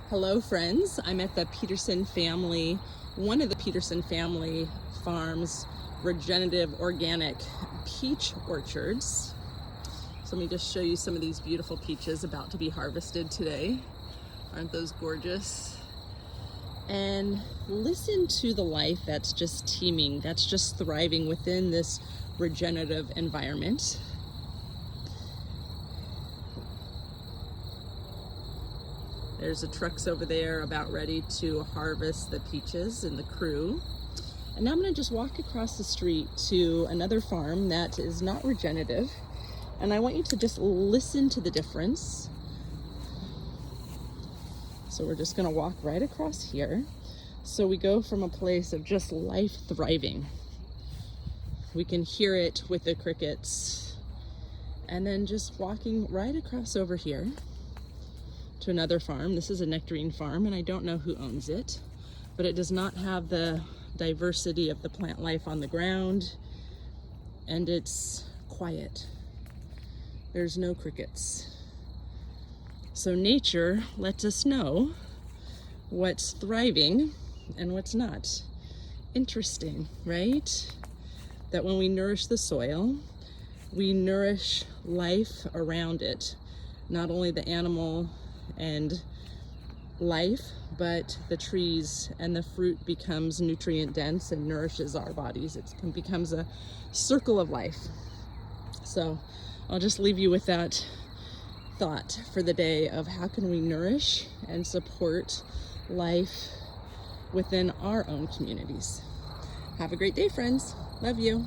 Hello friends, I'm at the Peterson family, one of the Peterson family farms, regenerative organic peach orchards. So let me just show you some of these beautiful peaches about to be harvested today. Aren't those gorgeous? And listen to the life that's just teeming, that's just thriving within this regenerative environment. There's the trucks over there about ready to harvest the peaches and the crew. And now I'm gonna just walk across the street to another farm that is not regenerative. And I want you to just listen to the difference. So we're just gonna walk right across here. So we go from a place of just life thriving. We can hear it with the crickets. And then just walking right across over here to another farm. This is a nectarine farm and I don't know who owns it, but it does not have the diversity of the plant life on the ground, and it's quiet. There's no crickets. So nature lets us know what's thriving and what's not. Interesting, right? That when we nourish the soil, we nourish life around it. Not only the animal and life, but the trees and the fruit becomes nutrient dense and nourishes our bodies. It becomes a circle of life. So I'll just leave you with that thought for the day of how can we nourish and support life within our own communities. Have a great day, friends. Love you.